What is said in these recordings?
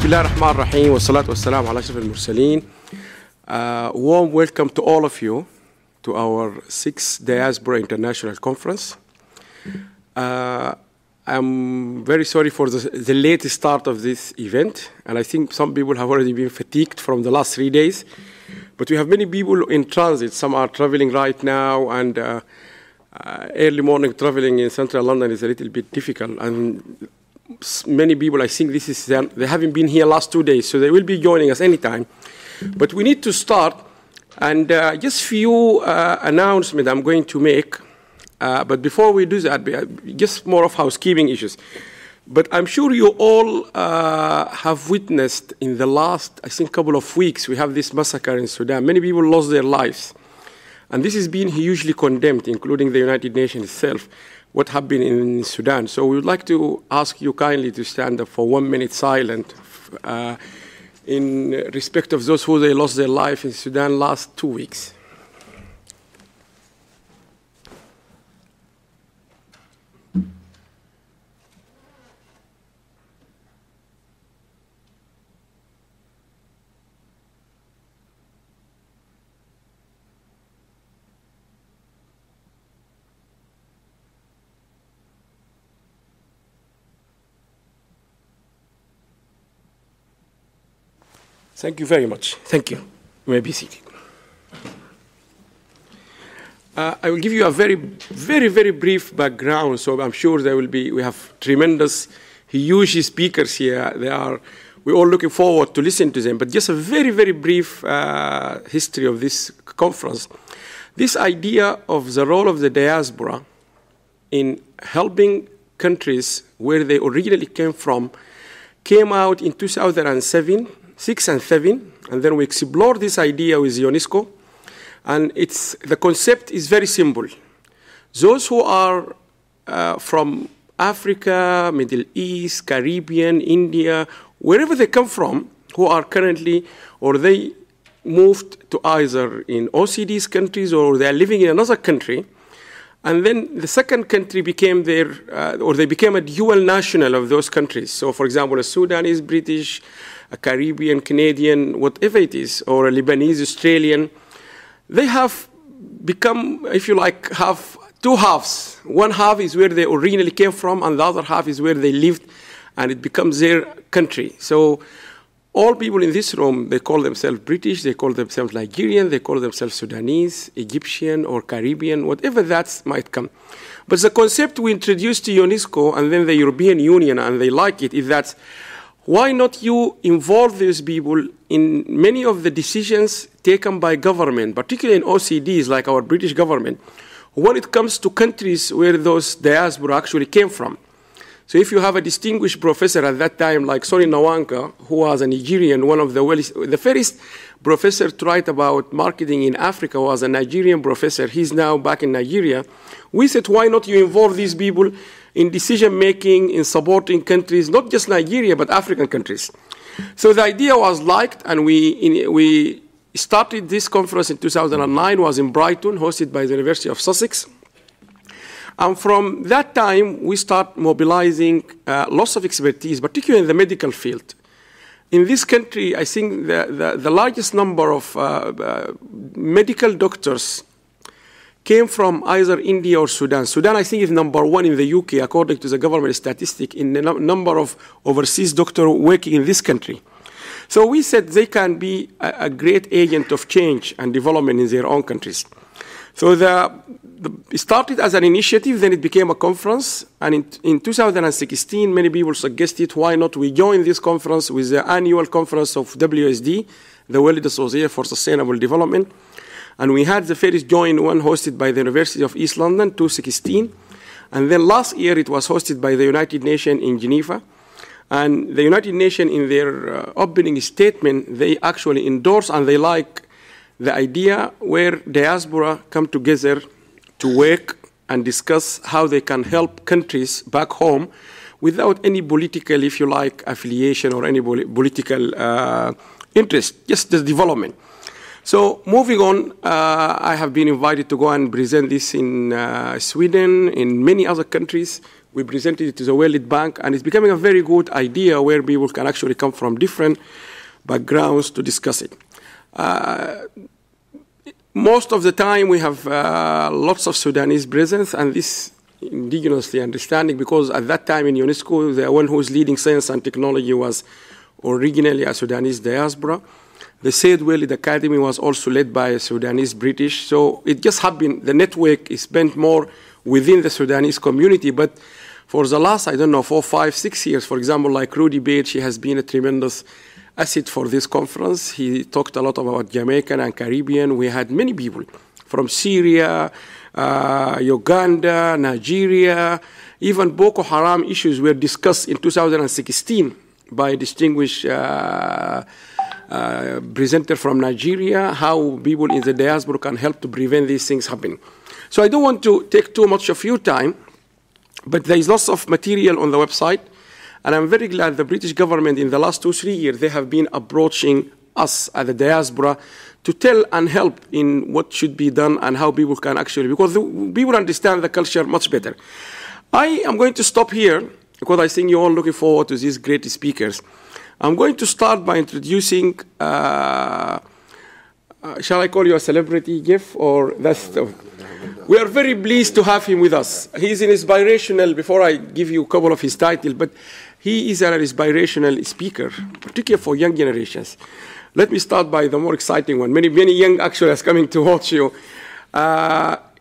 بسم الله الرحمن الرحيم والصلاة والسلام على أشرف المرسلين. Warm welcome to all of you to our 6th Diaspora International Conference. I'm very sorry for the late start of this event, and I think some people have already been fatigued from the last 3 days. But we have many people in transit. Some are traveling right now, and early morning traveling in central London is a little bit difficult. And many people, I think they haven't been here last 2 days, so they will be joining us anytime. But we need to start, and just few announcements I'm going to make. But before we do that, just more of housekeeping issues. But I'm sure you all have witnessed in the last, I think, couple of weeks, we have this massacre in Sudan. Many people lost their lives. And this has been hugely condemned, including the United Nations itself, what happened in Sudan. So we would like to ask you kindly to stand up for 1 minute silent in respect of those who they lost their life in Sudan last 2 weeks. Thank you very much. Thank you. You may be seated. I will give you a very, very, very brief background. So I'm sure we have tremendous, huge speakers here. We're all looking forward to listen to them. But just a very, very brief history of this conference. This idea of the role of the diaspora in helping countries where they originally came from came out in 2007. 6 and 7, and then we explored this idea with UNESCO, and the concept is very simple. Those who are from Africa, Middle East, Caribbean, India, wherever they come from, who are currently, or they moved to either in OECD's countries or they are living in another country, and then the second country became they became a dual national of those countries. So, for example, a Sudanese British, a Caribbean, Canadian, whatever it is, or a Lebanese, Australian, they have become, if you like, have two halves. One half is where they originally came from, and the other half is where they lived, and it becomes their country. So all people in this room, they call themselves British, they call themselves Nigerian, they call themselves Sudanese, Egyptian, or Caribbean, whatever that might come. But the concept we introduced to UNESCO and then the European Union, and they like it, is that why not you involve these people in many of the decisions taken by government, particularly in OCDs like our British government, when it comes to countries where those diaspora actually came from. So if you have a distinguished professor at that time like Soni Nawanka, who was a Nigerian, one of the first professor to write about marketing in Africa was a Nigerian professor. He's now back in Nigeria. We said, why not you involve these people in decision-making, in supporting countries, not just Nigeria, but African countries. So the idea was liked, and we started this conference in 2009, was in Brighton, hosted by the University of Sussex. And from that time, we start mobilizing lots of expertise, particularly in the medical field. In this country, I think the largest number of medical doctors came from either India or Sudan. Sudan, I think, is number 1 in the UK, according to the government statistic, in the number of overseas doctors working in this country. So we said they can be a great agent of change and development in their own countries. So it started as an initiative, then it became a conference. And in 2016, many people suggested, why not we join this conference with the annual conference of WSD, the World Association for Sustainable Development. And we had the first joint one hosted by the University of East London, 2016. And then last year, it was hosted by the United Nations in Geneva. And the United Nations, in their opening statement, they actually endorse and they like the idea where diaspora come together to work and discuss how they can help countries back home without any political, if you like, affiliation or any political interest, just the development. So moving on, I have been invited to go and present this in Sweden, in many other countries. We presented it to the World Bank, and it's becoming a very good idea where people can actually come from different backgrounds to discuss it. Most of the time, we have lots of Sudanese presence, and this indigenously understanding, because at that time in UNESCO, the one who was leading science and technology was originally a Sudanese diaspora. The Said Walid Academy was also led by a Sudanese British. So it just happened, the network is spent more within the Sudanese community. But for the last, 4, 5, 6 years, for example, like Rudy Bates, he has been a tremendous asset for this conference. He talked a lot about Jamaican and Caribbean. We had many people from Syria, Uganda, Nigeria. Even Boko Haram issues were discussed in 2016 by a distinguished presenter from Nigeria, how people in the diaspora can help to prevent these things happening. So I don't want to take too much of your time, but there is lots of material on the website, and I'm very glad the British government in the last 2-3 years, they have been approaching us at the diaspora to tell and help in what should be done and how people can actually, because people understand the culture much better. I am going to stop here because I think you're all looking forward to these great speakers. I'm going to start by introducing, shall I call you a celebrity, Geoff, or that's we are very pleased to have him with us. He's an inspirational, before I give you a couple of his titles, but he is an inspirational speaker, particularly for young generations. Let me start by the more exciting one. Many young actually are coming to watch you.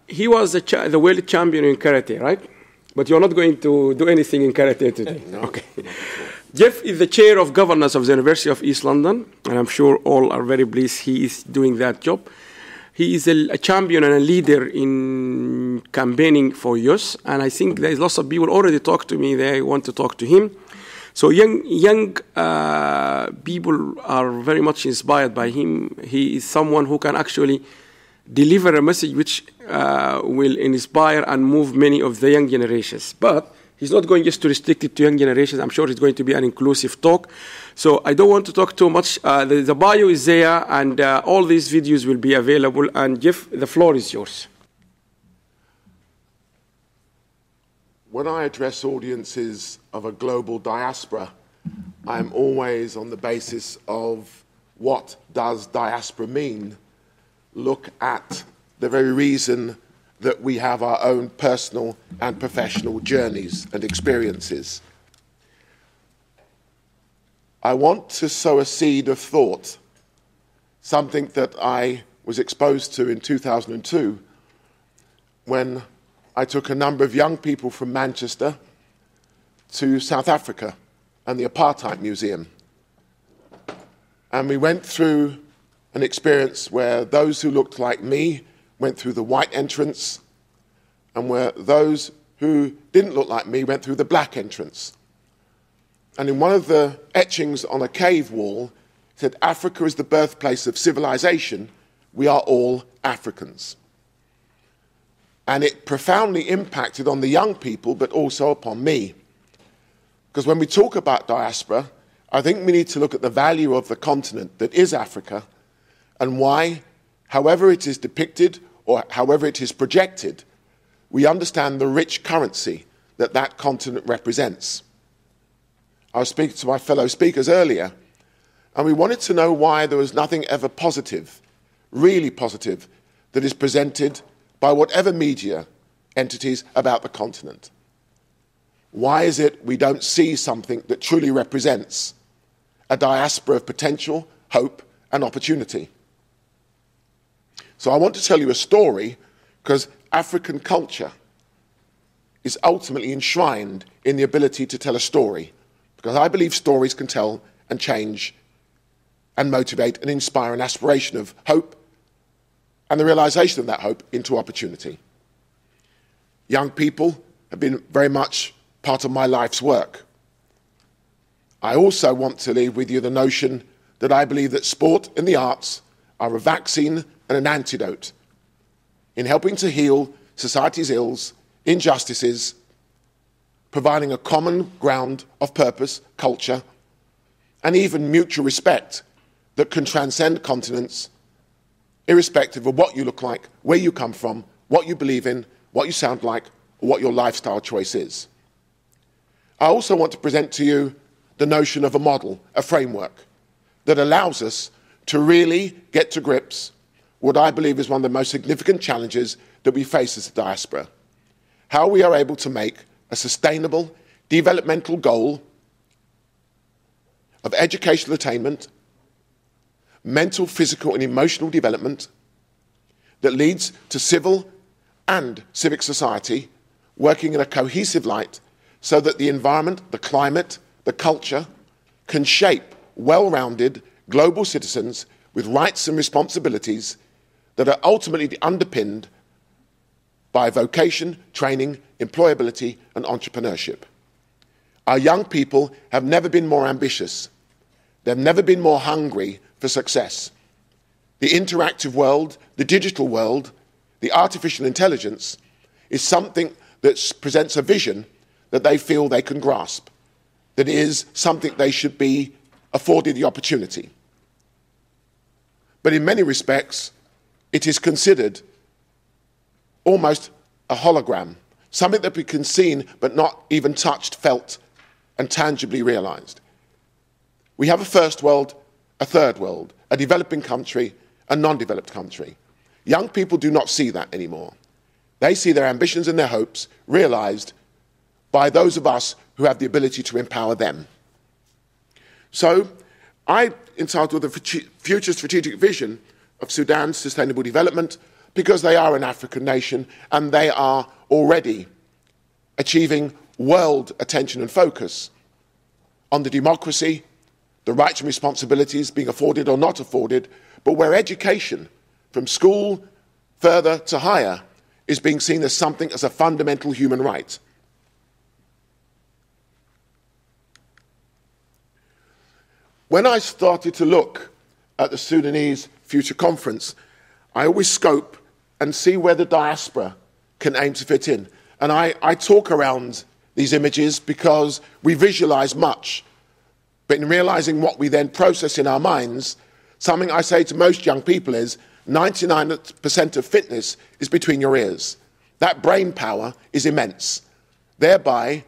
He was the world champion in karate, right? But you're not going to do anything in karate today. No. Okay. Geoff is the chair of governance of the University of East London, and I'm sure all are very pleased he is doing that job. He is a champion and a leader in campaigning for youth, and I think there's lots of people already talk to me. They want to talk to him. So young people are very much inspired by him. He is someone who can actually deliver a message which will inspire and move many of the young generations. But he's not going just to restrict it to young generations. I'm sure it's going to be an inclusive talk. So I don't want to talk too much. The bio is there, and all these videos will be available. And Geoff, the floor is yours. When I address audiences of a global diaspora, I'm always on the basis of what does diaspora mean? Look at the very reason that we have our own personal and professional journeys and experiences. I want to sow a seed of thought, something that I was exposed to in 2002 when I took a number of young people from Manchester to South Africa and the Apartheid Museum. And we went through an experience where those who looked like me went through the white entrance, and where those who didn't look like me went through the black entrance. And in one of the etchings on a cave wall, it said, "Africa is the birthplace of civilization. We are all Africans." And it profoundly impacted on the young people, but also upon me. Because when we talk about diaspora, I think we need to look at the value of the continent that is Africa, and why, however it is depicted or however it is projected, we understand the rich currency that that continent represents. I was speaking to my fellow speakers earlier, and we wanted to know why there was nothing ever positive, really positive, that is presented by whatever media entities about the continent. Why is it we don't see something that truly represents a diaspora of potential, hope, and opportunity? So I want to tell you a story, because African culture is ultimately enshrined in the ability to tell a story, because I believe stories can tell and change and motivate and inspire an aspiration of hope and the realization of that hope into opportunity. Young people have been very much part of my life's work. I also want to leave with you the notion that I believe that sport and the arts are a vaccine and an antidote in helping to heal society's ills, injustices, providing a common ground of purpose, culture, and even mutual respect that can transcend continents, irrespective of what you look like, where you come from, what you believe in, what you sound like, or what your lifestyle choice is. I also want to present to you the notion of a model, a framework, that allows us to really get to grips what I believe is one of the most significant challenges that we face as a diaspora. How we are able to make a sustainable developmental goal of educational attainment, mental, physical, and emotional development that leads to civil and civic society working in a cohesive light so that the environment, the climate, the culture can shape well-rounded global citizens with rights and responsibilities that are ultimately underpinned by vocation, training, employability, and entrepreneurship. Our young people have never been more ambitious. They've never been more hungry for success. The interactive world, the digital world, the artificial intelligence is something that presents a vision that they feel they can grasp, that is something they should be afforded the opportunity. But in many respects, it is considered almost a hologram, something that we can see but not even touched, felt, and tangibly realized. We have a first world, a third world, a developing country, a non-developed country. Young people do not see that anymore. They see their ambitions and their hopes realized by those of us who have the ability to empower them. So I entitled the Future Strategic Vision of Sudan's Sustainable Development because they are an African nation and they are already achieving world attention and focus on the democracy, the rights and responsibilities being afforded or not afforded, but where education from school further to higher is being seen as something as a fundamental human right. When I started to look at the Sudanese Future Conference, I always scope and see where the diaspora can aim to fit in. And I talk around these images because we visualize much, but in realizing what we then process in our minds, something I say to most young people is 99% of fitness is between your ears. That brain power is immense. Thereby,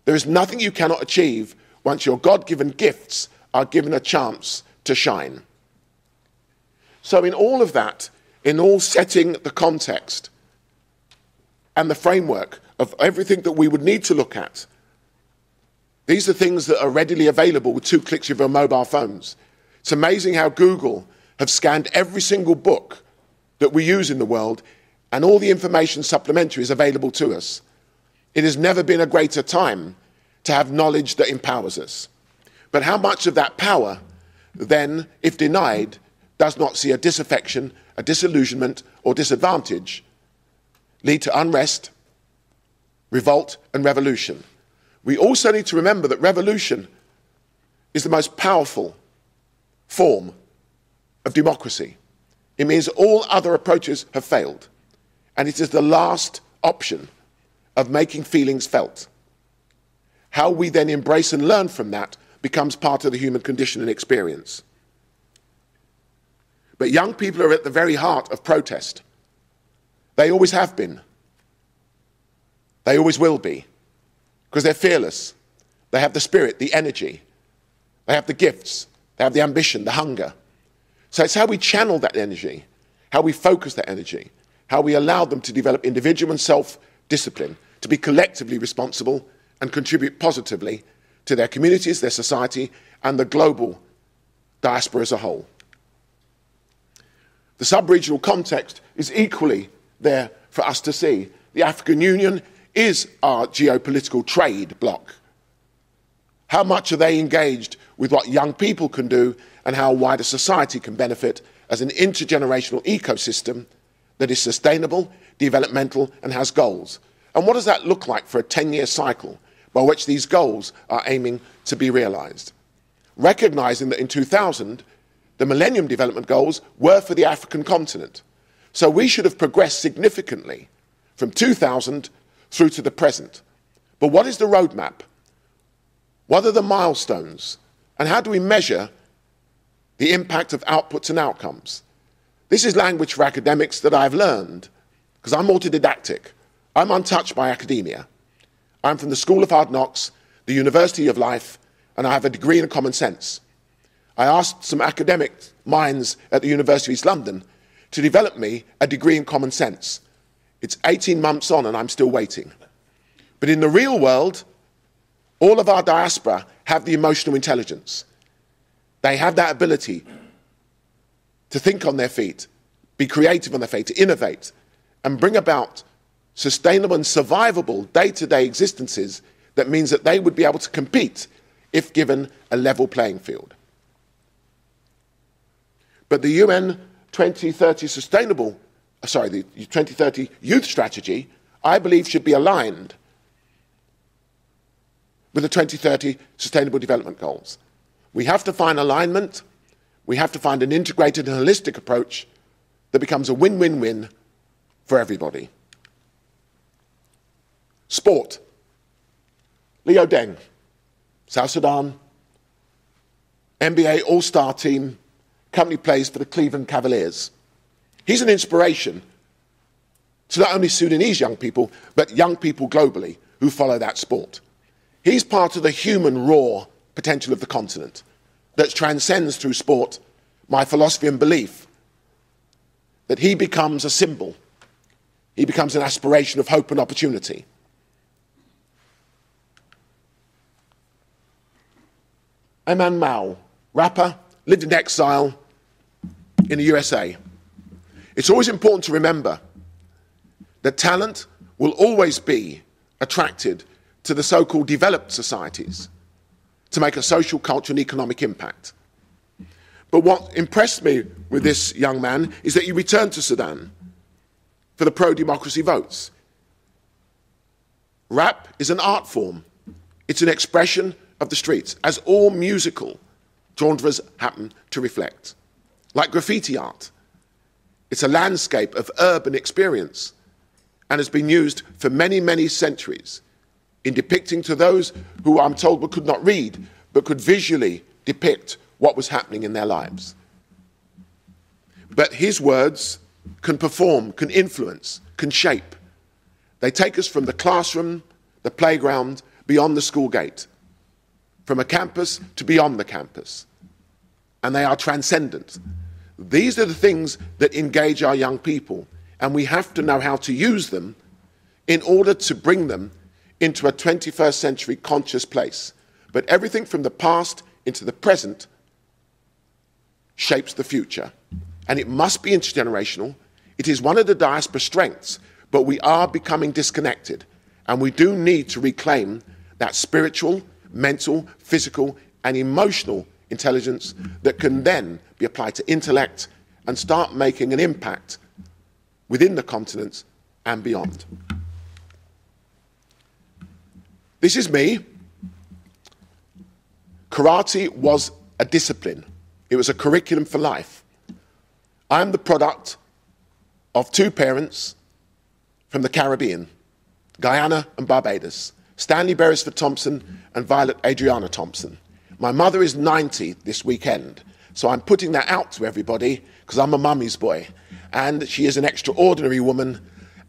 there is nothing you cannot achieve once your God-given gifts are given a chance to shine. So in all of that, in all setting the context and the framework of everything that we would need to look at, these are things that are readily available with 2 clicks of your mobile phones. It's amazing how Google have scanned every single book that we use in the world, and all the information supplementary is available to us. It has never been a greater time to have knowledge that empowers us. But how much of that power, then, if denied, does not see a disaffection, a disillusionment, or disadvantage lead to unrest, revolt, and revolution? We also need to remember that revolution is the most powerful form of democracy. It means all other approaches have failed, and it is the last option of making feelings felt. How we then embrace and learn from that becomes part of the human condition and experience. But young people are at the very heart of protest. They always have been. They always will be, because they're fearless. They have the spirit, the energy. They have the gifts. They have the ambition, the hunger. So it's how we channel that energy, how we focus that energy, how we allow them to develop individual and self-discipline, to be collectively responsible and contribute positively to their communities, their society, and the global diaspora as a whole. The sub-regional context is equally there for us to see. The African Union is our geopolitical trade bloc. How much are they engaged with what young people can do and how wider society can benefit as an intergenerational ecosystem that is sustainable, developmental, and has goals? And what does that look like for a 10-year cycle by which these goals are aiming to be realized? Recognizing that in 2000, the Millennium Development Goals were for the African continent. So we should have progressed significantly from 2000 through to the present. But what is the roadmap? What are the milestones? And how do we measure the impact of outputs and outcomes? This is language for academics that I've learned, because I'm autodidactic. I'm untouched by academia. I'm from the School of Hard Knocks, the University of Life, and I have a degree in common sense. I asked some academic minds at the University of East London to develop me a degree in common sense. It's 18 months on and I'm still waiting. But in the real world, all of our diaspora have the emotional intelligence. They have that ability to think on their feet, be creative on their feet, to innovate, and bring about sustainable and survivable day-to-day existences that means that they would be able to compete if given a level playing field. But the UN 2030 the 2030 Youth Strategy, I believe, should be aligned with the 2030 Sustainable Development Goals. We have to find alignment. We have to find an integrated and holistic approach that becomes a win-win-win for everybody. Sport. Leo Deng, South Sudan, NBA All-Star team, currently plays for the Cleveland Cavaliers. He's an inspiration to not only Sudanese young people, but young people globally who follow that sport. He's part of the human raw potential of the continent that transcends through sport my philosophy and belief that he becomes a symbol. He becomes an aspiration of hope and opportunity. Ayman Mao, rapper, lived in exile in the USA. It's always important to remember that talent will always be attracted to the so-called developed societies to make a social, cultural and economic impact. But what impressed me with this young man is that he returned to Sudan for the pro-democracy votes. Rap is an art form. It's an expression of the streets, as all musical genres happen to reflect. Like graffiti art, it's a landscape of urban experience and has been used for many, many centuries in depicting to those who, I'm told, could not read, but could visually depict what was happening in their lives. But his words can perform, can influence, can shape. They take us from the classroom, the playground, beyond the school gate, from a campus to beyond the campus. And they are transcendent. These are the things that engage our young people, and we have to know how to use them in order to bring them into a 21st century conscious place. But everything from the past into the present shapes the future. And it must be intergenerational. It is one of the diaspora strengths, but we are becoming disconnected. And we do need to reclaim that spiritual, mental, physical, and emotional intelligence that can then be applied to intellect and start making an impact within the continent and beyond. This is me. Karate was a discipline. It was a curriculum for life. I am the product of two parents from the Caribbean, Guyana and Barbados, Stanley Beresford Thompson and Violet Adriana Thompson. My mother is 90 this weekend, so I'm putting that out to everybody because I'm a mummy's boy. And she is an extraordinary woman.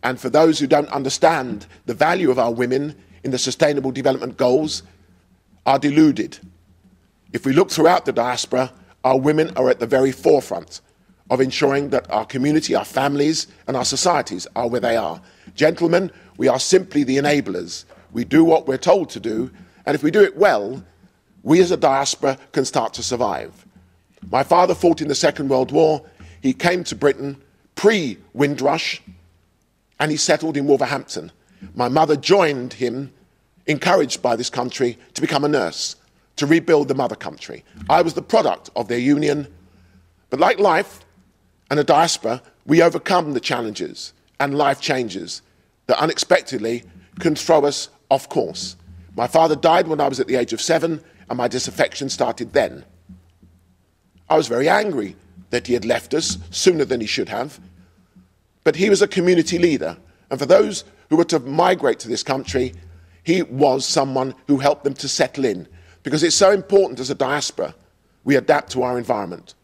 And for those who don't understand the value of our women in the Sustainable Development Goals, are deluded. If we look throughout the diaspora, our women are at the very forefront of ensuring that our community, our families, and our societies are where they are. Gentlemen, we are simply the enablers. We do what we're told to do, and if we do it well, we as a diaspora can start to survive. My father fought in the Second World War. He came to Britain pre-Windrush, and he settled in Wolverhampton. My mother joined him, encouraged by this country, to become a nurse, to rebuild the mother country. I was the product of their union. But like life and a diaspora, we overcome the challenges and life changes that unexpectedly can throw us off course. My father died when I was at the age of 7, and my disaffection started then. I was very angry that he had left us sooner than he should have. But he was a community leader. And for those who were to migrate to this country, he was someone who helped them to settle in. Because it's so important as a diaspora, we adapt to our environment.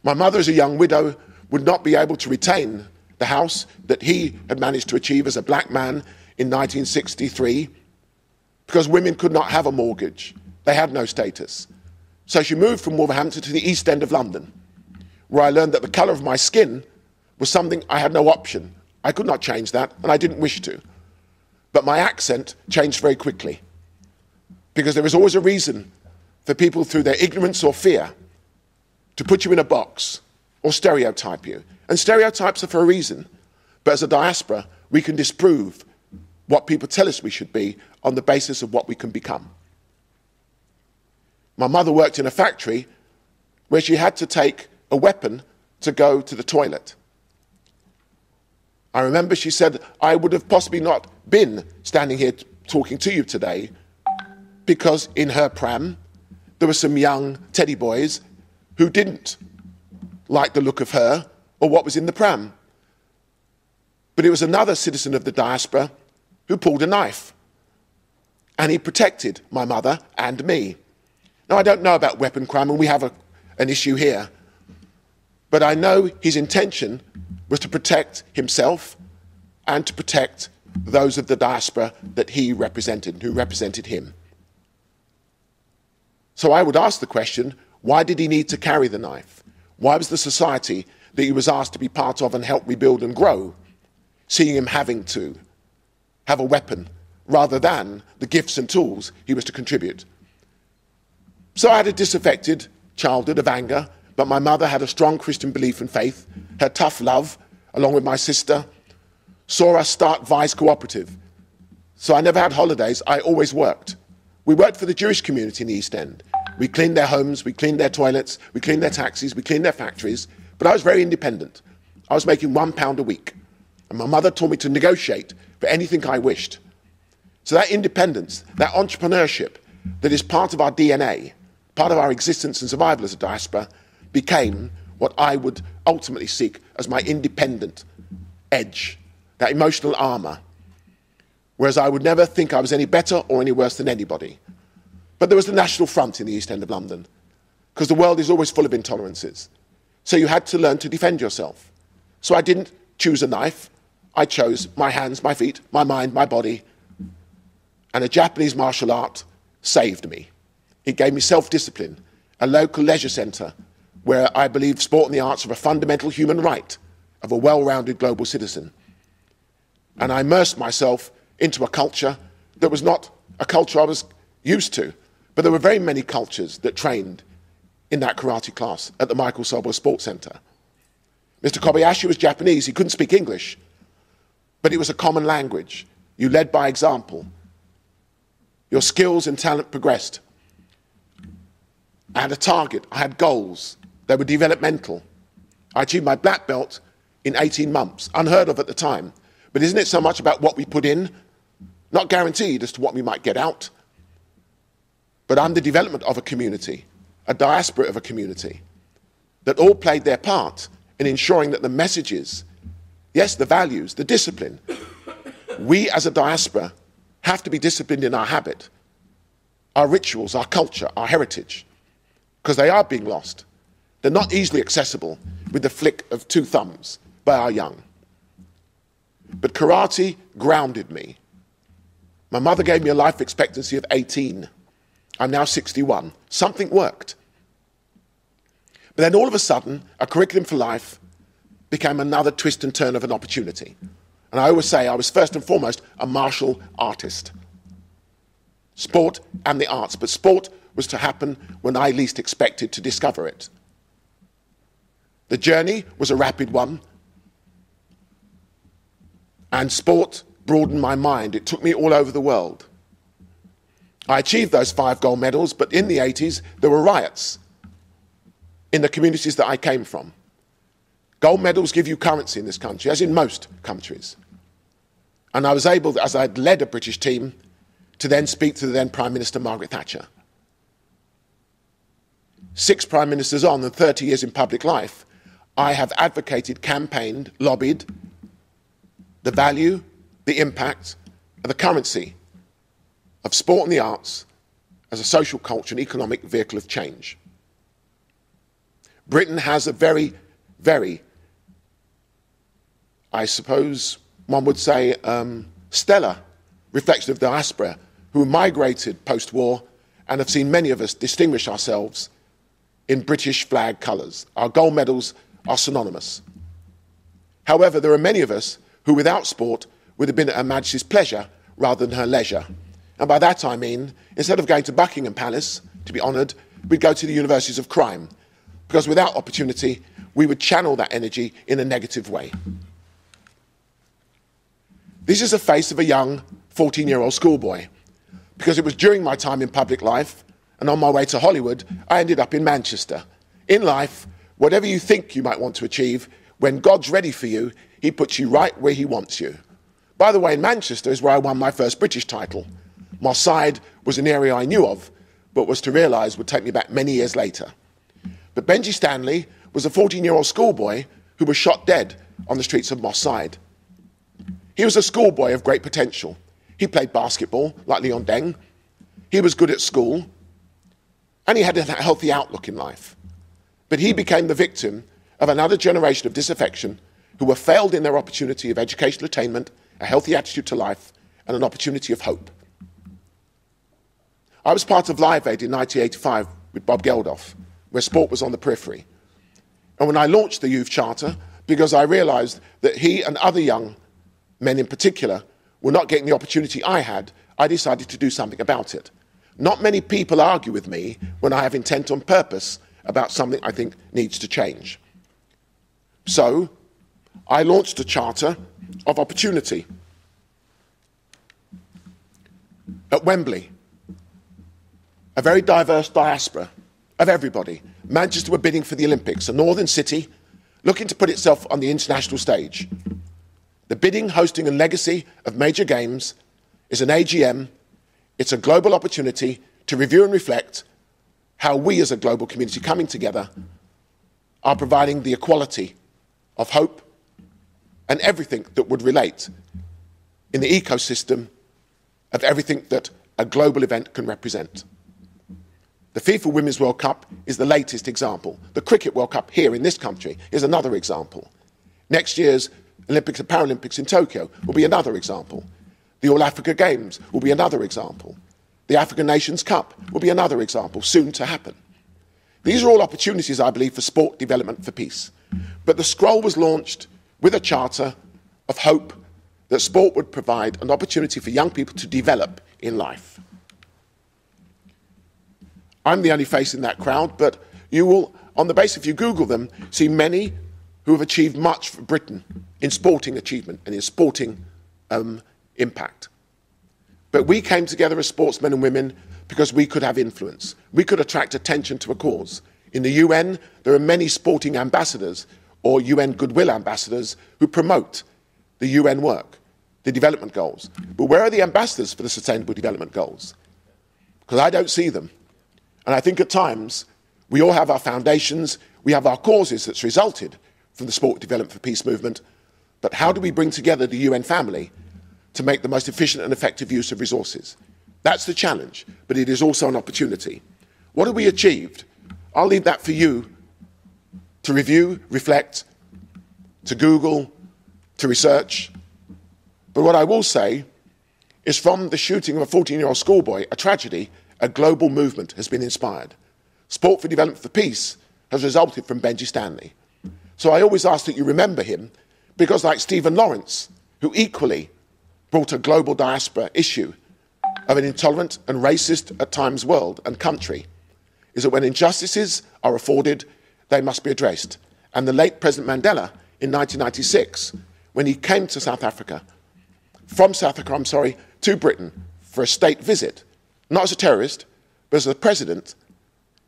My mother, as a young widow, would not be able to retain the house that he had managed to achieve as a black man in 1963. because women could not have a mortgage. They had no status. So she moved from Wolverhampton to the East End of London, where I learned that the colour of my skin was something I had no option. I could not change that, and I didn't wish to. But my accent changed very quickly, because there is always a reason for people, through their ignorance or fear, to put you in a box or stereotype you. And stereotypes are for a reason. But as a diaspora, we can disprove what people tell us we should be on the basis of what we can become. My mother worked in a factory where she had to take a weapon to go to the toilet. I remember she said, I would have possibly not been standing here talking to you today, because in her pram there were some young teddy boys who didn't like the look of her or what was in the pram. But it was another citizen of the diaspora who pulled a knife, and he protected my mother and me. Now, I don't know about weapon crime, and we have an issue here, but I know his intention was to protect himself and to protect those of the diaspora that he represented and who represented him. So I would ask the question, why did he need to carry the knife? Why was the society that he was asked to be part of and help rebuild and grow seeing him having to have a weapon rather than the gifts and tools he was to contribute? So I had a disaffected childhood of anger, but my mother had a strong Christian belief and faith. Her tough love, along with my sister, saw us start Vice Cooperative. So I never had holidays, I always worked. We worked for the Jewish community in the East End. We cleaned their homes, we cleaned their toilets, we cleaned their taxis, we cleaned their factories, but I was very independent. I was making £1 a week, and my mother taught me to negotiate for anything I wished. So that independence, that entrepreneurship that is part of our DNA, part of our existence and survival as a diaspora, became what I would ultimately seek as my independent edge, that emotional armour, whereas I would never think I was any better or any worse than anybody. But there was the National Front in the East End of London, because the world is always full of intolerances. So you had to learn to defend yourself. So I didn't choose a knife, I chose my hands, my feet, my mind, my body, and a Japanese martial art saved me. It gave me self-discipline, a local leisure centre where I believed sport and the arts are a fundamental human right of a well-rounded global citizen. And I immersed myself into a culture that was not a culture I was used to, but there were very many cultures that trained in that karate class at the Michael Sobel Sports Centre. Mr. Kobayashi was Japanese, he couldn't speak English, but it was a common language. You led by example. Your skills and talent progressed. I had a target, I had goals, they were developmental. I achieved my black belt in 18 months, unheard of at the time. But isn't it so much about what we put in, not guaranteed as to what we might get out? But I'm the development of a community, a diaspora of a community, that all played their part in ensuring that the messages, yes, the values, the discipline, we as a diaspora have to be disciplined in our habit, our rituals, our culture, our heritage, because they are being lost. They're not easily accessible with the flick of 2 thumbs by our young. But karate grounded me. My mother gave me a life expectancy of 18. I'm now 61. Something worked. But then all of a sudden, a curriculum for life became another twist and turn of an opportunity. And I always say I was first and foremost a martial artist. Sport and the arts, but sport was to happen when I least expected to discover it. The journey was a rapid one, and sport broadened my mind. It took me all over the world. I achieved those 5 gold medals, but in the 80s, there were riots in the communities that I came from. Gold medals give you currency in this country, as in most countries. And I was able, as I'd led a British team, to then speak to the then Prime Minister Margaret Thatcher. 6 Prime Ministers on and 30 years in public life, I have advocated, campaigned, lobbied the value, the impact, and the currency of sport and the arts as a social, culture and economic vehicle of change. Britain has a very, very, I suppose one would say, stellar reflection of diaspora who migrated post-war and have seen many of us distinguish ourselves in British flag colours. Our gold medals are synonymous. However, there are many of us who, without sport, would have been at Her Majesty's pleasure rather than her leisure. And by that I mean, instead of going to Buckingham Palace to be honoured, we'd go to the universities of crime, because without opportunity, we would channel that energy in a negative way. This is the face of a young 14-year-old schoolboy, because it was during my time in public life and on my way to Hollywood, I ended up in Manchester. In life, whatever you think you might want to achieve, when God's ready for you, he puts you right where he wants you. By the way, in Manchester is where I won my first British title. Mossad was an area I knew of, but was to realise would take me back many years later. But Benji Stanley was a 14-year-old schoolboy who was shot dead on the streets of Mossad. He was a schoolboy of great potential. He played basketball, like Leon Deng. He was good at school, and he had a healthy outlook in life. But he became the victim of another generation of disaffection who were failed in their opportunity of educational attainment, a healthy attitude to life, and an opportunity of hope. I was part of Live Aid in 1985 with Bob Geldof, where sport was on the periphery. And when I launched the Youth Charter, because I realised that he and other young men in particular were not getting the opportunity I had, I decided to do something about it. Not many people argue with me when I have intent on purpose about something I think needs to change. So, I launched a Charter of Opportunity at Wembley. A very diverse diaspora of everybody. Manchester were bidding for the Olympics, a northern city looking to put itself on the international stage. The bidding, hosting and legacy of major games is an AGM. It's a global opportunity to review and reflect how we as a global community coming together are providing the equality of hope and everything that would relate in the ecosystem of everything that a global event can represent. The FIFA Women's World Cup is the latest example. The Cricket World Cup here in this country is another example. Next year's Olympics and Paralympics in Tokyo will be another example. The All Africa Games will be another example. The African Nations Cup will be another example, soon to happen. These are all opportunities, I believe, for sport development for peace. But the scroll was launched with a charter of hope that sport would provide an opportunity for young people to develop in life. I'm the only face in that crowd, but you will, on the basis if you Google them, see many who have achieved much for Britain in sporting achievement and in sporting impact. But we came together as sportsmen and women because we could have influence. We could attract attention to a cause. In the UN, there are many sporting ambassadors or UN goodwill ambassadors who promote the UN work, the development goals. But where are the ambassadors for the Sustainable Development Goals? Because I don't see them. And I think at times, we all have our foundations, we have our causes that's resulted from the Sport Development for Peace movement, but how do we bring together the UN family to make the most efficient and effective use of resources? That's the challenge, but it is also an opportunity. What have we achieved? I'll leave that for you to review, reflect, to Google, to research. But what I will say is from the shooting of a 14-year-old schoolboy, a tragedy, a global movement has been inspired. Sport for Development for Peace has resulted from Benji Stanley. So I always ask that you remember him, because like Stephen Lawrence, who equally brought a global diaspora issue of an intolerant and racist at times world and country, is that when injustices are afforded, they must be addressed. And the late President Mandela, in 1996, when he came to South Africa, to Britain for a state visit, not as a terrorist, but as a president,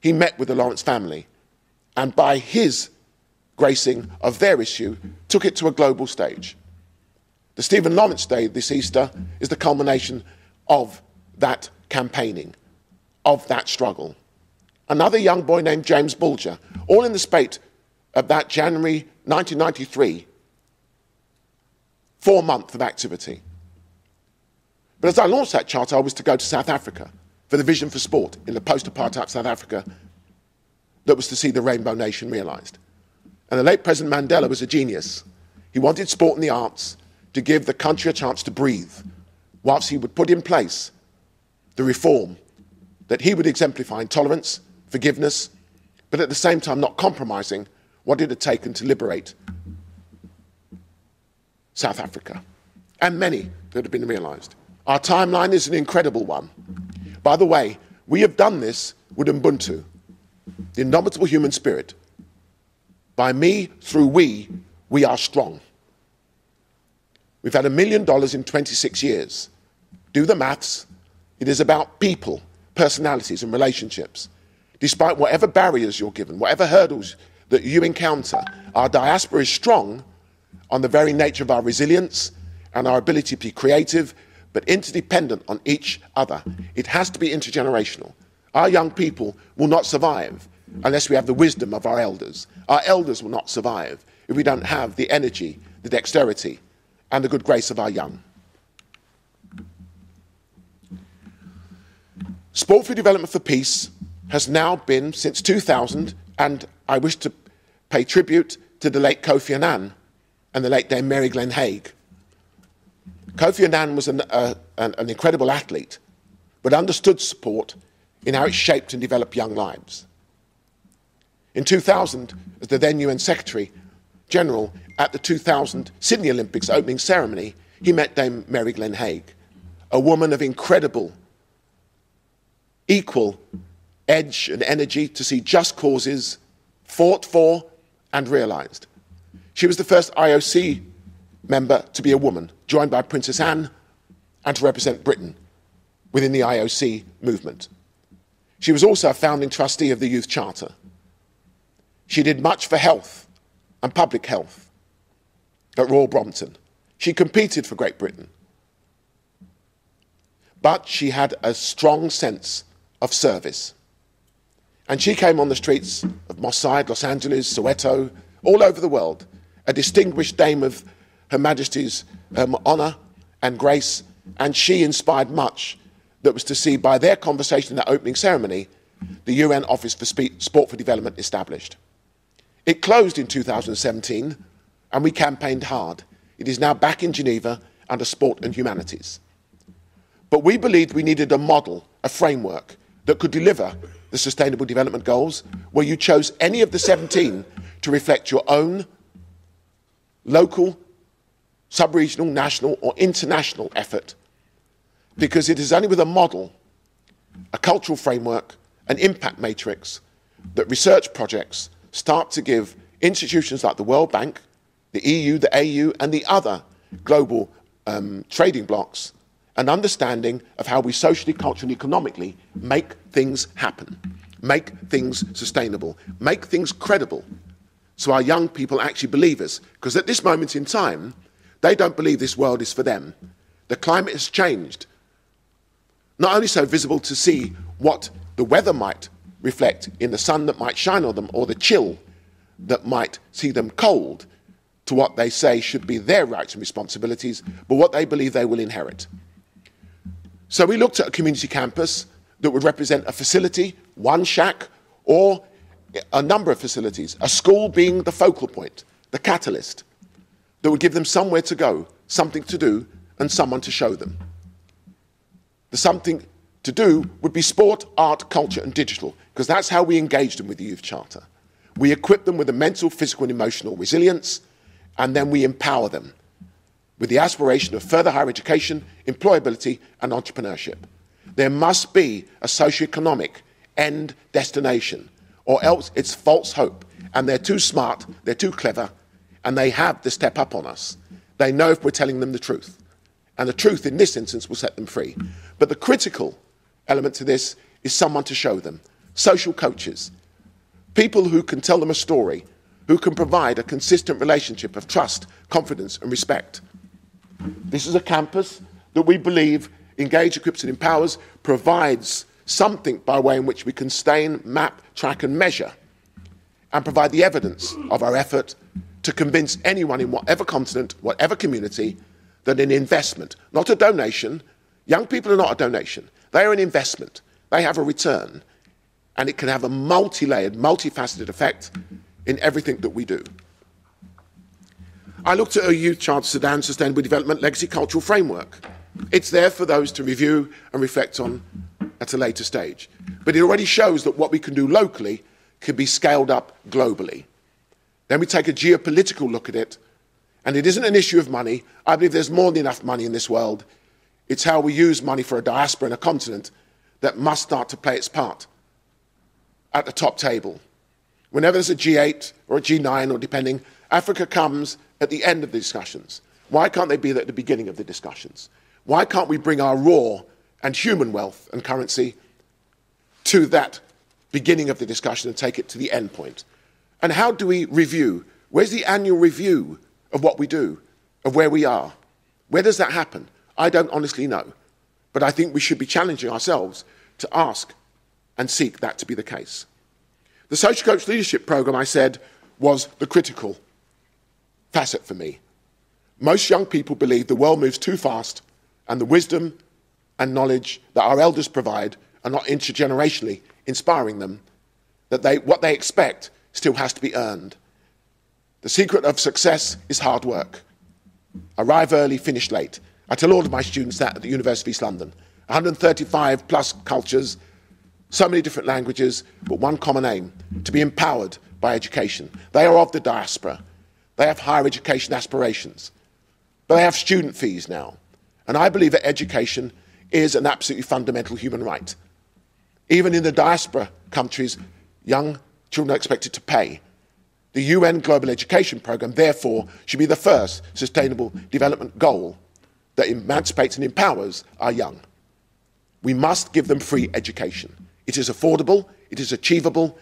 he met with the Lawrence family, and by his gracing of their issue, took it to a global stage. The Stephen Lawrence Day this Easter is the culmination of that campaigning, of that struggle. Another young boy named James Bulger, all in the spate of that January 1993, 4 months of activity. But as I launched that charter, I was to go to South Africa for the Vision for Sport in the post-apartheid South Africa that was to see the Rainbow Nation realised. And the late President Mandela was a genius. He wanted sport and the arts to give the country a chance to breathe, whilst he would put in place the reform that he would exemplify in tolerance, forgiveness, but at the same time not compromising what it had taken to liberate South Africa, and many that have been realised. Our timeline is an incredible one. By the way, we have done this with Ubuntu, the indomitable human spirit. By me, through we are strong. We've had $1 million in 26 years. Do the maths. It is about people, personalities and relationships. Despite whatever barriers you're given, whatever hurdles that you encounter, our diaspora is strong on the very nature of our resilience and our ability to be creative, but interdependent on each other. It has to be intergenerational. Our young people will not survive unless we have the wisdom of our elders. Our elders will not survive if we don't have the energy, the dexterity, and the good grace of our young. Sport for Development for Peace has now been since 2000, and I wish to pay tribute to the late Kofi Annan and the late Dame Mary Glenn Haig. Kofi Annan was an incredible athlete, but understood sport in how it shaped and developed young lives. In 2000, as the then UN Secretary General at the 2000 Sydney Olympics opening ceremony, he met Dame Mary Glenn Haig, a woman of incredible, equal edge and energy to see just causes fought for and realised. She was the first IOC member to be a woman, joined by Princess Anne, and to represent Britain within the IOC movement. She was also a founding trustee of the Youth Charter. She did much for health and public health at Royal Brompton. She competed for Great Britain. But she had a strong sense of service. And she came on the streets of Moss Side, Los Angeles, Soweto, all over the world, a distinguished dame of Her Majesty's honour and grace, and she inspired much that was to see by their conversation in that opening ceremony, the UN Office for Sport for Development established. It closed in 2017, and we campaigned hard. It is now back in Geneva under Sport and Humanities. But we believed we needed a model, a framework, that could deliver the Sustainable Development Goals, where you chose any of the 17 to reflect your own local, sub-regional, national or international effort, because it is only with a model, a cultural framework, an impact matrix, that research projects start to give institutions like the World Bank, the EU, the AU and the other global trading blocs an understanding of how we socially, culturally, economically make things happen, make things sustainable, make things credible, so our young people actually believe us. Because at this moment in time, they don't believe this world is for them. The climate has changed. Not only so visible to see what the weather might reflect in the sun that might shine on them, or the chill that might see them cold to what they say should be their rights and responsibilities, but what they believe they will inherit. So we looked at a community campus that would represent a facility, one shack, or a number of facilities, a school being the focal point, the catalyst, that would give them somewhere to go, something to do, and someone to show them. The something to do would be sport, art, culture, and digital, because that's how we engage them with the Youth Charter. We equip them with the mental, physical, and emotional resilience, and then we empower them with the aspiration of further higher education, employability, and entrepreneurship. There must be a socio-economic end destination, or else it's false hope. And they're too smart, they're too clever, and they have to step up on us. They know if we're telling them the truth. And the truth in this instance will set them free. But the critical element to this is someone to show them. Social coaches, people who can tell them a story, who can provide a consistent relationship of trust, confidence, and respect. This is a campus that we believe Engage, Equips and Empowers provides something by way in which we can sustain, map, track and measure, and provide the evidence of our effort to convince anyone in whatever continent, whatever community, that an investment, not a donation, young people are not a donation, they are an investment, they have a return, and it can have a multi-layered, multifaceted effect in everything that we do. I looked at a Youth Charter Sudan Sustainable Development Legacy Cultural Framework. It's there for those to review and reflect on at a later stage. But it already shows that what we can do locally can be scaled up globally. Then we take a geopolitical look at it, and it isn't an issue of money. I believe there's more than enough money in this world. It's how we use money for a diaspora in a continent that must start to play its part at the top table. Whenever there's a G8 or a G9, or depending, Africa comes at the end of the discussions. Why can't they be at the beginning of the discussions? Why can't we bring our raw and human wealth and currency to that beginning of the discussion and take it to the end point? And how do we review? Where's the annual review of what we do, of where we are? Where does that happen? I don't honestly know. But I think we should be challenging ourselves to ask and seek that to be the case. The Social Coach Leadership Programme, I said, was the critical facet for me. Most young people believe the world moves too fast and the wisdom and knowledge that our elders provide are not intergenerationally inspiring them, that what they expect still has to be earned. The secret of success is hard work. Arrive early, finish late. I tell all of my students that at the University of East London. 135 plus cultures, so many different languages, but one common aim, to be empowered by education. They are of the diaspora. They have higher education aspirations. But they have student fees now. And I believe that education is an absolutely fundamental human right. Even in the diaspora countries, young children are expected to pay. The UN Global Education Programme, therefore, should be the first sustainable development goal that emancipates and empowers our young. We must give them free education. It is affordable, it is achievable,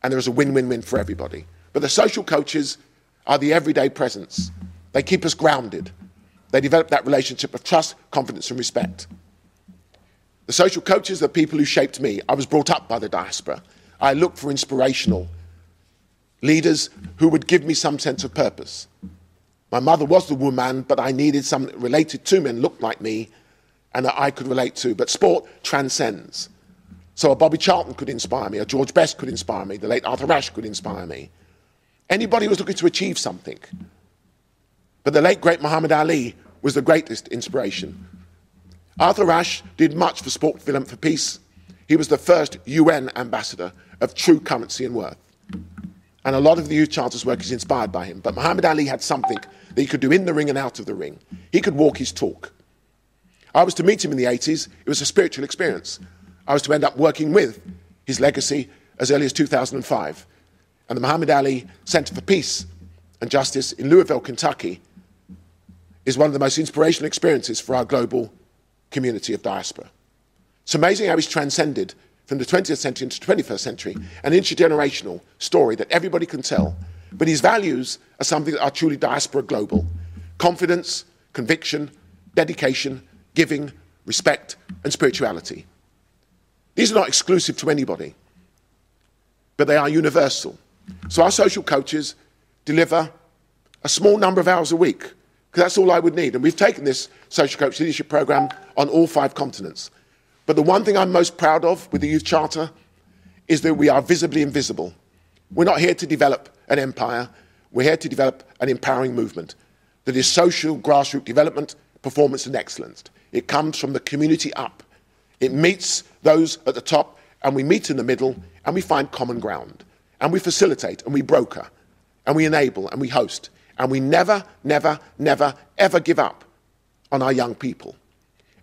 and there is a win-win-win for everybody. But the social coaches are the everyday presence. They keep us grounded. They develop that relationship of trust, confidence, and respect. The social coaches are people who shaped me. I was brought up by the diaspora. I looked for inspirational leaders who would give me some sense of purpose. My mother was the woman, but I needed someone related to me and looked like me and that I could relate to. But sport transcends. So a Bobby Charlton could inspire me, a George Best could inspire me, the late Arthur Ashe could inspire me. Anybody who was looking to achieve something. But the late, great Muhammad Ali was the greatest inspiration. Arthur Ashe did much for sport development for peace. He was the first UN ambassador of true currency and worth. And a lot of the youth charter's work is inspired by him. But Muhammad Ali had something that he could do in the ring and out of the ring. He could walk his talk. I was to meet him in the 80s. It was a spiritual experience. I was to end up working with his legacy as early as 2005. And the Muhammad Ali Center for Peace and Justice in Louisville, Kentucky, is one of the most inspirational experiences for our global community of diaspora. It's amazing how he's transcended from the 20th century into the 21st century, an intergenerational story that everybody can tell. But his values are something that are truly diaspora global. Confidence, conviction, dedication, giving, respect, and spirituality. These are not exclusive to anybody, but they are universal. So our social coaches deliver a small number of hours a week, because that's all I would need. And we've taken this social coach leadership program on all 5 continents. But the one thing I'm most proud of with the Youth Charter is that we are visibly invisible. We're not here to develop an empire. We're here to develop an empowering movement that is social grassroots development, performance, and excellence. It comes from the community up. It meets those at the top, and we meet in the middle, and we find common ground. And we facilitate, and we broker, and we enable, and we host. And we never, never, never, ever give up on our young people.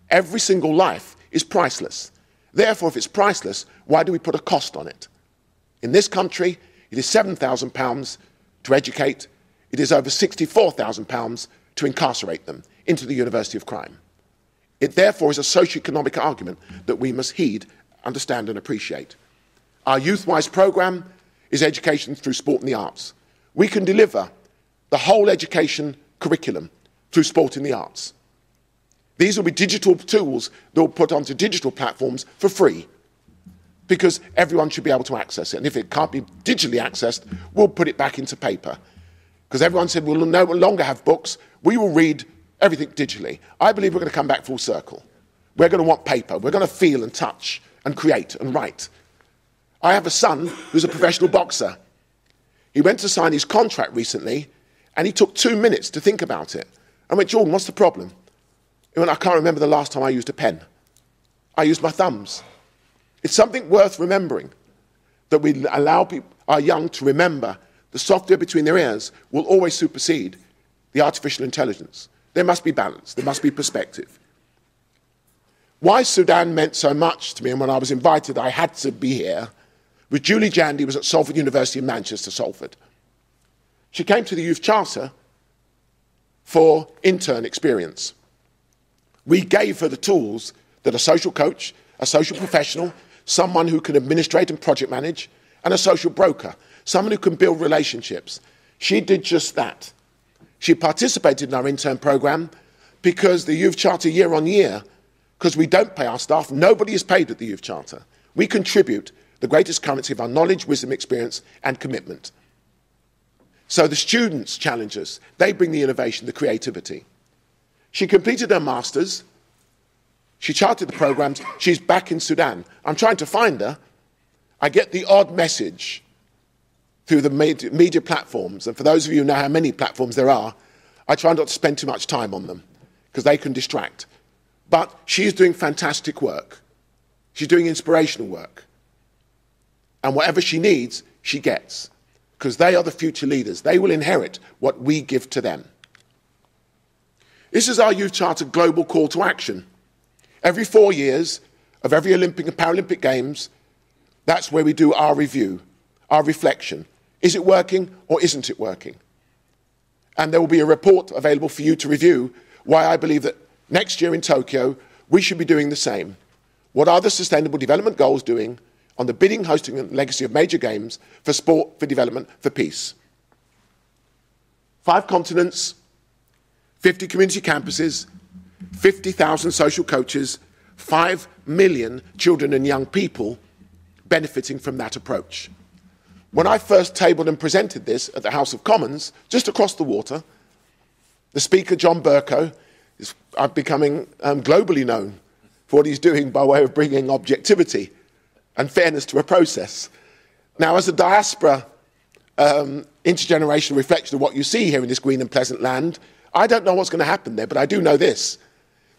Every single life is priceless. Therefore, if it's priceless, why do we put a cost on it? In this country, it is £7,000 to educate. It is over £64,000 to incarcerate them into the University of Crime. It therefore is a socio-economic argument that we must heed, understand, and appreciate. Our Youth-Wise programme is education through sport and the arts. We can deliver the whole education curriculum through sport and the arts. These will be digital tools that will put onto digital platforms for free, because everyone should be able to access it. And if it can't be digitally accessed, we'll put it back into paper. Because everyone said we'll no longer have books, we will read everything digitally. I believe we're going to come back full circle. We're going to want paper. We're going to feel and touch and create and write. I have a son who's a professional boxer. He went to sign his contract recently, and he took 2 minutes to think about it. I went, Jordan, what's the problem? He went, I can't remember the last time I used a pen. I used my thumbs. It's something worth remembering, that we allow our young to remember the software between their ears will always supersede the artificial intelligence. There must be balance. There must be perspective. Why Sudan meant so much to me, and when I was invited I had to be here, was Julie Jandy was at Salford University in Manchester, Salford. She came to the Youth Charter for intern experience. We gave her the tools that a social coach, a social professional, someone who can administrate and project manage, and a social broker, someone who can build relationships. She did just that. She participated in our intern program because the Youth Charter year on year, because we don't pay our staff, nobody is paid at the Youth Charter. We contribute the greatest currency of our knowledge, wisdom, experience, and commitment. So the students challenge us. They bring the innovation, the creativity. She completed her master's. She charted the programs. She's back in Sudan. I'm trying to find her. I get the odd message through the media platforms. And for those of you who know how many platforms there are, I try not to spend too much time on them because they can distract. But she's doing fantastic work. She's doing inspirational work. And whatever she needs, she gets. Because they are the future leaders. They will inherit what we give to them. This is our Youth Charter global call to action. Every 4 years of every Olympic and Paralympic Games, that's where we do our review, our reflection. Is it working or isn't it working? And there will be a report available for you to review why I believe that next year in Tokyo, we should be doing the same. What are the Sustainable Development Goals doing on the bidding, hosting and legacy of major games for sport, for development, for peace? 5 continents, 50 community campuses, 50,000 social coaches, 5 million children and young people benefiting from that approach. When I first tabled and presented this at the House of Commons, just across the water, the Speaker, John Bercow, is becoming globally known for what he's doing by way of bringing objectivity and fairness to a process. Now, as a diaspora intergenerational reflection of what you see here in this green and pleasant land, I don't know what's going to happen there, but I do know this.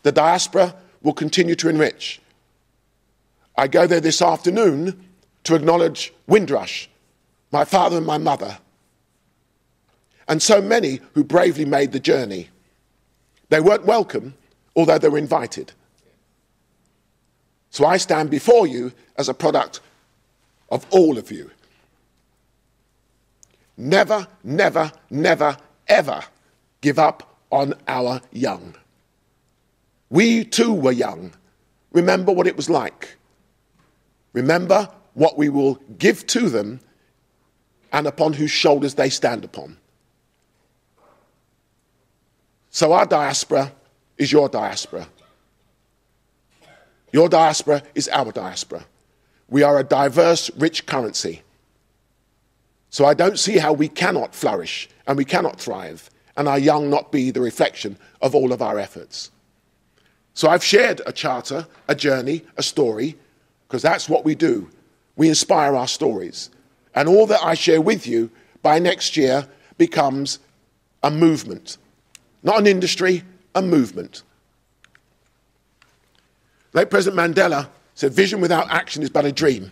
The diaspora will continue to enrich. I go there this afternoon to acknowledge Windrush, my father and my mother, and so many who bravely made the journey. They weren't welcome, although they were invited. So I stand before you as a product of all of you. Never, never, never, ever give up on our young. We too were young. Remember what it was like. Remember what we will give to them and upon whose shoulders they stand upon. So our diaspora is your diaspora. Your diaspora is our diaspora. We are a diverse, rich currency. So I don't see how we cannot flourish and we cannot thrive and our young not be the reflection of all of our efforts. So I've shared a charter, a journey, a story, because that's what we do. We inspire our stories. And all that I share with you by next year becomes a movement. Not an industry, a movement. Late President Mandela said, vision without action is but a dream.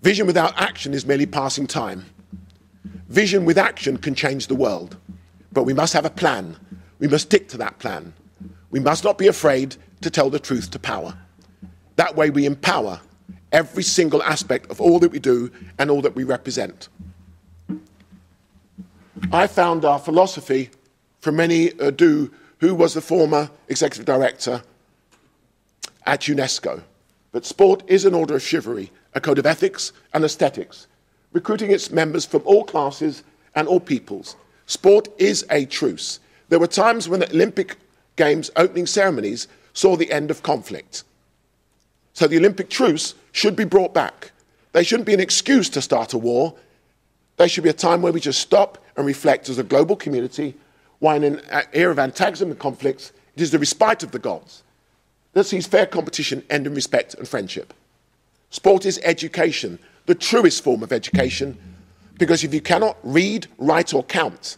Vision without action is merely passing time. Vision with action can change the world. But we must have a plan. We must stick to that plan. We must not be afraid to tell the truth to power. That way we empower every single aspect of all that we do and all that we represent. I found our philosophy from Many Adu, who was the former executive director at UNESCO. But sport is an order of chivalry, a code of ethics and aesthetics, recruiting its members from all classes and all peoples. Sport is a truce. There were times when the Olympic Games opening ceremonies saw the end of conflict. So the Olympic truce should be brought back. They shouldn't be an excuse to start a war. They should be a time where we just stop and reflect as a global community why in an era of antagonism and conflicts, it is the respite of the gods that sees fair competition end in respect and friendship. Sport is education, the truest form of education, because if you cannot read, write or count,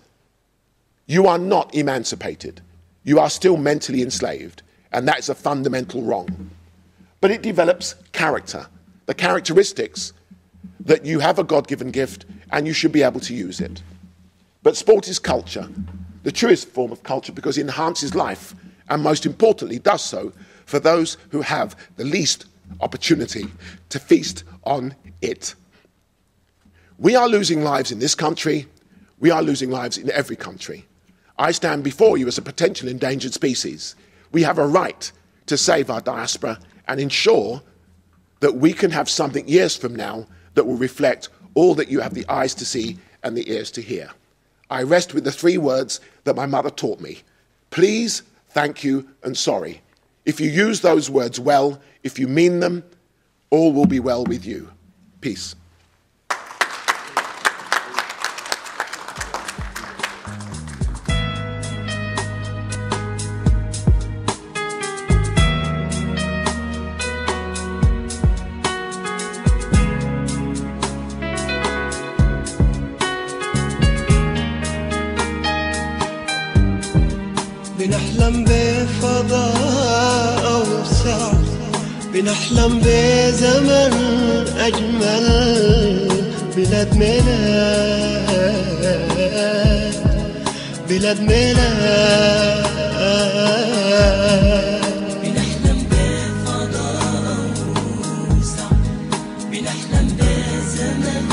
you are not emancipated. You are still mentally enslaved, and that is a fundamental wrong. but it develops character, the characteristics that you have a God-given gift and you should be able to use it. But sport is culture, the truest form of culture, because it enhances life and most importantly does so for those who have the least opportunity to feast on it. We are losing lives in this country. We are losing lives in every country. I stand before you as a potential endangered species. We have a right to save our diaspora and ensure that we can have something years from now that will reflect all that you have the eyes to see and the ears to hear. I rest with the 3 words that my mother taught me: please, thank you, and sorry. If you use those words well, if you mean them, all will be well with you. Peace. بنحلم بفضاء أوسع، بنحلم بزمن أجمل، بلاد ميلاد، بلاد ميلاد. بنحلم بفضاء أوسع، بنحلم بزمن